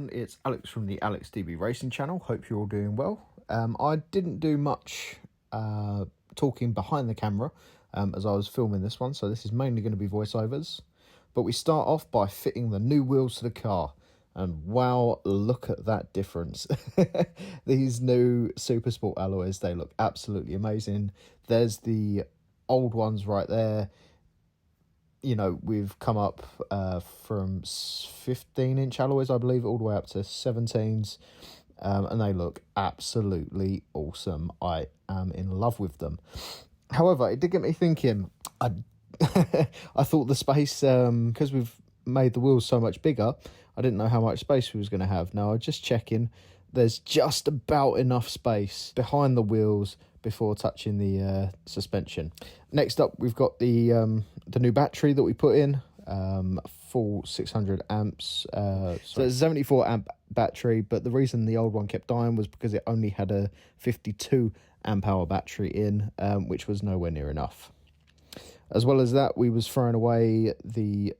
everyone, it's Alex from the Alex DB Racing channel. Hope you're all doing well. I didn't do much talking behind the camera as I was filming this one, so this is mainly going to be voiceovers. But we start off by fitting the new wheels to the car, and wow, look at that difference. These new Super Sport alloys, they look absolutely amazing. There's the old ones right there. You know, we've come up from 15-inch alloys, I believe, all the way up to 17s, and they look absolutely awesome. I am in love with them. However, it did get me thinking. I thought the space, because we've made the wheels so much bigger, I didn't know how much space we was going to have. Now, I'm just checking. There's just about enough space behind the wheels before touching the suspension. Next up, we've got the new battery that we put in, full 600 amps. So it's a 74 amp battery, but the reason the old one kept dying was because it only had a 52 amp hour battery in, which was nowhere near enough. As well as that, we was throwing away the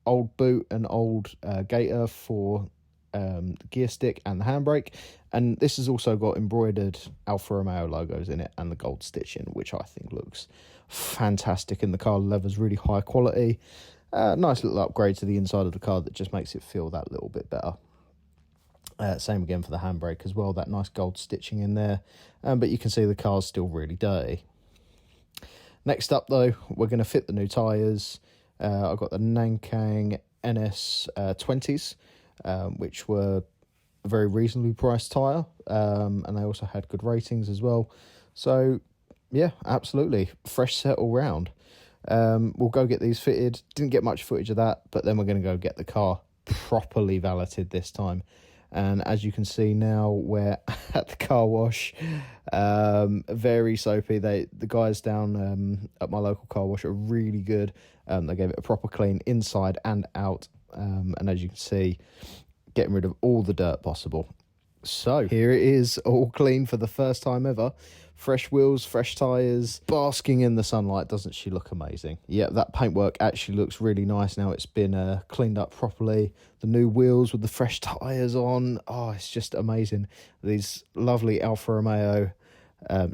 old boot and old gator for the gear stick and the handbrake, and this has also got embroidered Alfa Romeo logos in it and the gold stitching, which I think looks fantastic. And the car leather's really high quality. Nice little upgrade to the inside of the car that just makes it feel that little bit better. Same again for the handbrake as well, that nice gold stitching in there, but you can see the car's still really dirty. Next up though, we're going to fit the new tyres. I've got the Nankang NS 20s, which were a very reasonably priced tyre, and they also had good ratings as well. So yeah, absolutely fresh set all round. We'll go get these fitted. Didn't get much footage of that, but then we're going to go get the car properly valeted this time. And as you can see now, we're at the car wash. Very soapy. The guys down at my local car wash are really good. They gave it a proper clean inside and out, and as you can see, getting rid of all the dirt possible. So here it is, all clean for the first time ever. Fresh wheels, fresh tyres, basking in the sunlight. Doesn't she look amazing? Yeah, that paintwork actually looks really nice now. It's been cleaned up properly. The new wheels with the fresh tyres on. Oh, it's just amazing. These lovely Alfa Romeo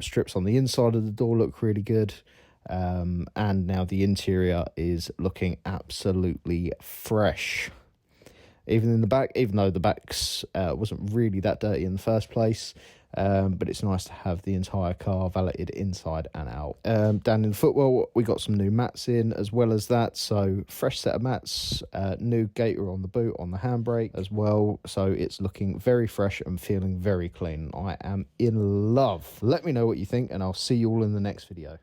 strips on the inside of the door look really good. And now the interior is looking absolutely fresh. Even in the back, even though the backs wasn't really that dirty in the first place, but it's nice to have the entire car valeted inside and out. Down in the footwell, we got some new mats in as well as that, so fresh set of mats, new gator on the boot, on the handbrake as well, so it's looking very fresh and feeling very clean. I am in love. Let me know what you think, and I'll see you all in the next video.